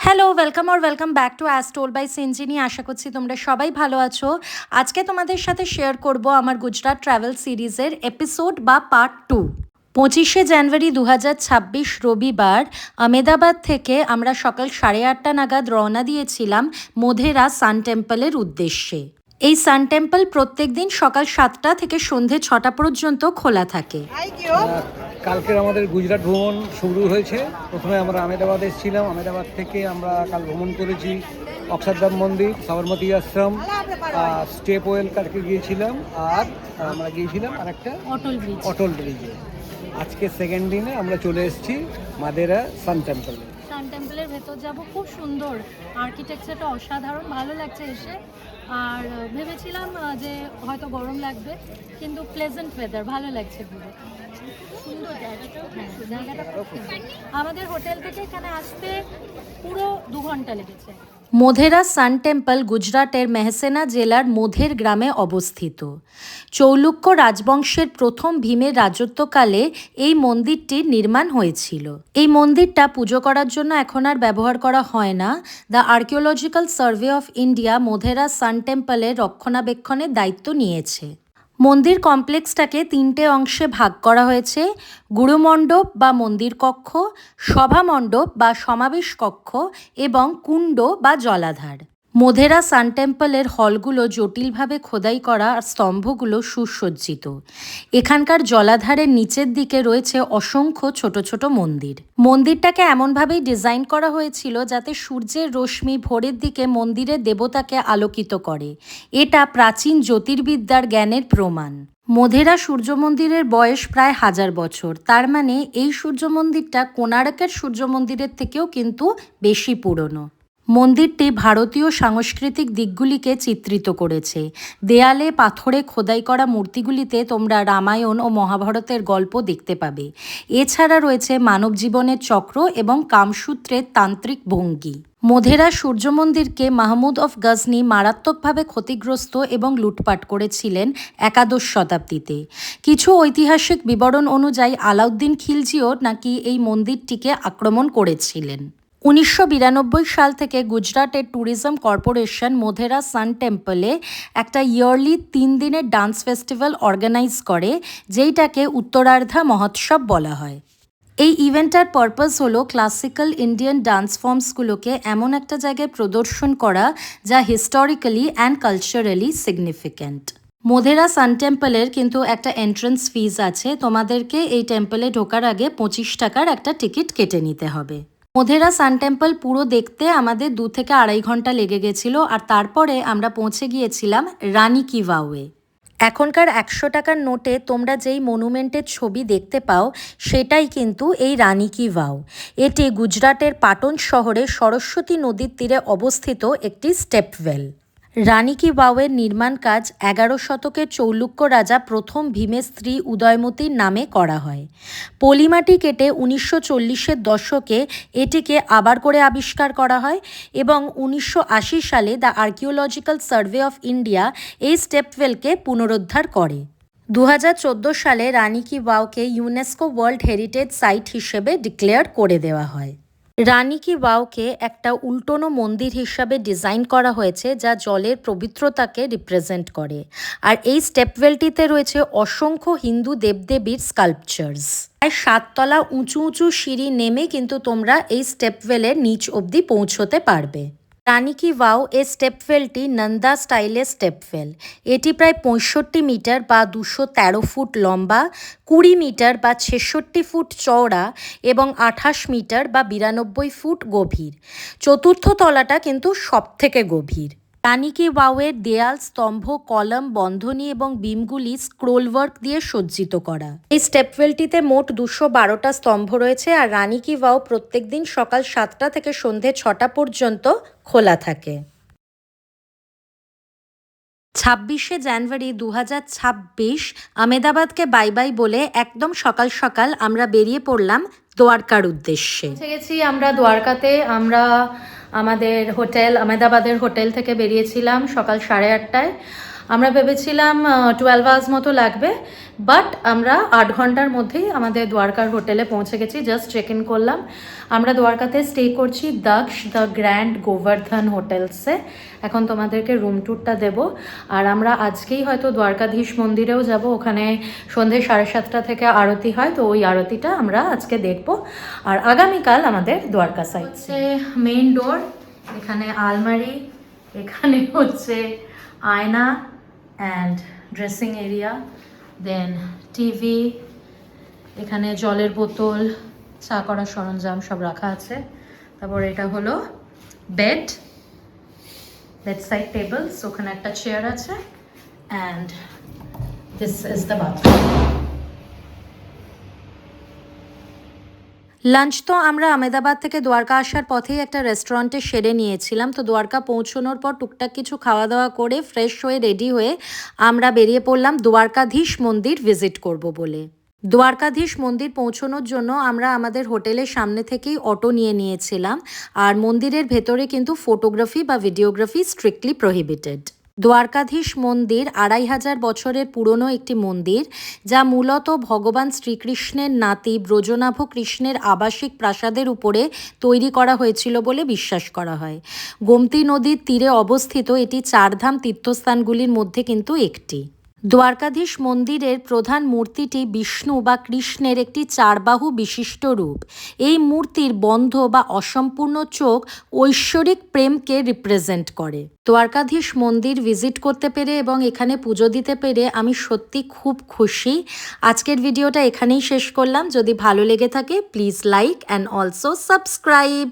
Hello, welcome back to as told by Sinjini. আশা করছি তোমরা সবাই ভালো আছো। আজকে তোমাদের সাথে শেয়ার করব আমার গুজরাট ট্রাভেল সিরিজের এপিসোড বা পার্ট 2। 25শে জানুয়ারি 2026 রবিবার আমেদাবাদ থেকে আমরা সকাল 8:30 নাগাদ রওনা দিয়েছিলাম মোধেরা সান টেম্পলের উদ্দেশ্যে। এই সান টেম্পল প্রত্যেক দিন সকাল 7টা থেকে সন্ধে 6টা পর্যন্ত খোলা থাকে। কালকের আমাদের গুজরাট ভ্রমণ শুরু হয়েছে। প্রথমে আমরা আমেদাবাদ এসেছিলাম। আমেদাবাদ থেকে আমরা কাল ভ্রমণ করেছি অক্ষরধাম মন্দির, সবরমতী আশ্রম, স্টেপ ওয়েল কালকে গিয়েছিলাম, আর আমরা গিয়েছিলাম আর একটা অটল ব্রিজে। আজকে সেকেন্ড দিনে আমরা চলে এসেছি মাদেরা সান টেম্পলে। সান টেম্পলের ভেতর যাব, খুব সুন্দর আর্কিটেকচারটা, অসাধারণ ভালো লাগছে এসে। আর ভেবেছিলাম যে হয়তো গরম লাগবে, কিন্তু প্লেজেন্ট ওয়েদার, ভালো লাগছে পুরো সুন্দর জায়গাটা খুব সুন্দর। আমাদের হোটেল থেকে এখানে আসতে পুরো 2 ঘন্টা লেগেছে। মোধেরা সান টেম্পল গুজরাটের মেহসেনা জেলার মোধের গ্রামে অবস্থিত। চৌলুক্য রাজবংশের প্রথম ভীমের রাজত্বকালে এই মন্দিরটির নির্মাণ হয়েছিল। এই মন্দিরটা পুজো করার জন্য এখন আর ব্যবহার করা হয় না। The archaeological survey of India Modhera sun টেম্পলের রক্ষণাবেক্ষণের দায়িত্ব নিয়েছে। মন্দির কমপ্লেক্সটাকে 3টে অংশে ভাগ করা হয়েছে: গুরুমণ্ডপ বা মন্দির কক্ষ, সভা মণ্ডপ বা সমাবেশ কক্ষ এবং কুণ্ড বা জলাধার। মোধেরা সান টেম্পলের হলগুলো জটিলভাবে খোদাই করা আর স্তম্ভগুলো সুসজ্জিত। এখানকার জলাধারের নিচের দিকে রয়েছে অসংখ্য ছোট ছোট মন্দির। মন্দিরটাকে এমনভাবেই ডিজাইন করা হয়েছিল যাতে সূর্যের রশ্মি ভোরের দিকে মন্দিরের দেবতাকে আলোকিত করে। এটা প্রাচীন জ্যোতির্বিদ্যার জ্ঞানের প্রমাণ। মোধেরা সূর্য মন্দিরের বয়স প্রায় 1000 বছর। তার মানে এই সূর্য মন্দিরটা কোণারকের সূর্য মন্দিরের থেকেও কিন্তু বেশি পুরনো। মন্দিরটি ভারতীয় সাংস্কৃতিক দিকগুলিকে চিত্রিত করেছে। দেয়ালে পাথরে খোদাই করা মূর্তিগুলিতে তোমরা রামায়ণ ও মহাভারতের গল্প দেখতে পাবে। এছাড়া রয়েছে মানব জীবনের চক্র এবং কামসূত্রের তান্ত্রিক ভঙ্গি। মোধেরা সূর্য মন্দিরকে মাহমুদ অফ গজনি মারাত্মকভাবে ক্ষতিগ্রস্ত এবং লুটপাট করেছিলেন 11শ শতাব্দীতে। কিছু ঐতিহাসিক বিবরণ অনুযায়ী আলাউদ্দিন খিলজিও নাকি এই মন্দিরটিকে আক্রমণ করেছিলেন। 1992 সাল থেকে গুজরাটের ট্যুরিজম কর্পোরেশন মোধেরা সান টেম্পলে একটা ইয়ারলি 3 দিনের ডান্স ফেস্টিভ্যাল অর্গানাইজ করে, যেইটাকে উত্তরার্ধা মহোৎসব বলা হয়। এই ইভেন্টটার পারপাস হলো ক্লাসিক্যাল ইন্ডিয়ান ডান্স ফর্মসগুলোকে এমন একটা জায়গায় প্রদর্শন করা যা historically and culturally significant. Modhera sun টেম্পলের কিন্তু একটা এন্ট্রান্স ফিজ আছে। তোমাদেরকে এই টেম্পলে ঢোকার আগে 25 টাকার একটা টিকিট কেটে নিতে হবে। মোধেরা সান টেম্পল পুরো দেখতে আমাদের 2 থেকে 2.5 ঘন্টা লেগে গেছিল। আর তারপরে আমরা পৌঁছে গিয়েছিলাম রানী কি ভাওয়ে। এখনকার 100 টাকার নোটে তোমরা যেই মনুমেন্টের ছবি দেখতে পাও সেটাই কিন্তু এই রানী কি ভাও। এটি গুজরাটের পাটন শহরে সরস্বতী নদীর তীরে অবস্থিত একটি স্টেপওয়েল। রানী কি ভাওয়ের নির্মাণ কাজ 11 শতকের চৌলুক্য রাজা প্রথম ভীমের স্ত্রী উদয়মতীর নামে করা হয়। পলিমাটি কেটে 1940-এর দশকে এটিকে আবার করে আবিষ্কার করা হয় এবং 1980 সালে the archaeological survey of India এই স্টেপওয়েলকে পুনরুদ্ধার করে। 2014 সালে রানী কি ভাওকে ইউনেস্কো ওয়ার্ল্ড হেরিটেজ সাইট হিসেবে ডিক্লেয়ার করে দেওয়া হয়। রানী কি ভাওকে একটা উল্টোনো মন্দির হিসাবে ডিজাইন করা হয়েছে যা জলের পবিত্রতাকে রিপ্রেজেন্ট করে। আর এই স্টেপওয়েলটিতে রয়েছে অসংখ্য হিন্দু দেবদেবীর স্কাল্পচার্স। প্রায় 7 তলা উঁচু উঁচু সিঁড়ি নেমে কিন্তু তোমরা এই স্টেপওয়েলের নিচ অবধি পৌঁছতে পারবে। রানী কি ভাও এই স্টেপওয়েলটি নন্দা স্টাইলের স্টেপওয়েল। এটি প্রায় 65 মিটার বা 213 ফুট লম্বা, 20 মিটার বা 66 ফুট চওড়া এবং 28 মিটার বা 92 ফুট গভীর। চতুর্থ তলাটা কিন্তু সবথেকে গভীর। রানী কি ভাওয়ের দেয়াল, স্তম্ভ, কলাম, বন্ধনী এবং বিমগুলি স্ক্রোল ওয়ার্ক দিয়ে সজ্জিত করা। এই স্টেপওয়েলটিতে মোট 212টা স্তম্ভ রয়েছে। আর রানী কি ভাও প্রত্যেক দিন সকাল 7টা থেকে সন্ধে 6টা পর্যন্ত খোলা থাকে। 26শে জানুয়ারি 2026 আমেদাবাদকে বাই বাই বলে একদম সকাল সকাল আমরা বেরিয়ে পড়লাম দ্বারকার উদ্দেশ্যে। পৌঁছে গেছি আমরা দ্বারকাতে। আমরা আমাদের হোটেল আমেদাবাদের হোটেল থেকে বেরিয়েছিলাম সকাল 8:30টায়। আমরা ভেবেছিলাম 12 আওয়ার্স মতো লাগবে, বাট আমরা 8 ঘন্টার মধ্যেই আমাদের দ্বারকার হোটেলে পৌঁছে গেছি। জাস্ট চেক ইন করলাম। আমরা দ্বারকাতে স্টে করছি দক্ষ দ্য গ্র্যান্ড গোবর্ধন হোটেলসে। এখন তোমাদেরকে রুম ট্যুরটা দেব। আর আমরা আজকেই হয়তো দ্বারকাধীশ মন্দিরেও যাব, ওখানে সন্ধে 7:30 থেকে আরতি হয়, তো ওই আরতিটা আমরা আজকে দেখব। আর আগামীকাল আমাদের দ্বারকা সাইড। হচ্ছে মেইন ডোর, এখানে আলমারি, এখানে হচ্ছে আয়না and dressing area, then TV, এখানে জলের বোতল, চা করার সরঞ্জাম সব রাখা আছে। তারপর এটা হলো বেড সাইড টেবলস, ওখানে একটা চেয়ার আছে, and this is the bathroom. Lunch তো আমরা আহমেদাবাদ থেকে দ্বারকা আসার পথেই একটা রেস্টুরেন্টে সেরে নিয়েছিলাম। তো দ্বারকা পৌঁছানোর পর টুকটাক কিছু খাওয়া দাওয়া করে ফ্রেশ হয়ে রেডি হয়ে আমরা বেরিয়ে পড়লাম দ্বারকাধীশ মন্দির ভিজিট করব বলে। দ্বারকাধীশ মন্দির পৌঁছানোর জন্য আমরা আমাদের হোটেলের সামনে থেকেই অটো নিয়েছিলাম। আর মন্দিরের ভেতরে কিন্তু ফটোগ্রাফি বা ভিডিওগ্রাফি স্ট্রিক্টলি প্রহিবিটেড। দ্বারকাধীশ মন্দির 2500 বছরের পুরনো একটি মন্দির, যা মূলত ভগবান শ্রীকৃষ্ণের নাতি ব্রজনাভ কৃষ্ণের আবাসিক প্রাসাদের উপরে তৈরি করা হয়েছিল বলে বিশ্বাস করা হয়। গোমতী নদীর তীরে অবস্থিত এটি চারধাম তীর্থস্থানগুলির মধ্যে কিন্তু একটি। দ্বারকাধীশ মন্দিরের প্রধান মূর্তিটি বিষ্ণু বা কৃষ্ণের একটি চারবাহু বিশিষ্ট রূপ। এই মূর্তির বন্ধ বা অসম্পূর্ণ চোখ ঐশ্বরিক প্রেমকে রিপ্রেজেন্ট করে। দ্বারকাধীশ মন্দির ভিজিট করতে পেরে এবং এখানে পুজো দিতে পেরে আমি সত্যি খুব খুশি। আজকের ভিডিওটা এখানেই শেষ করলাম। যদি ভালো লেগে থাকে please like and also subscribe.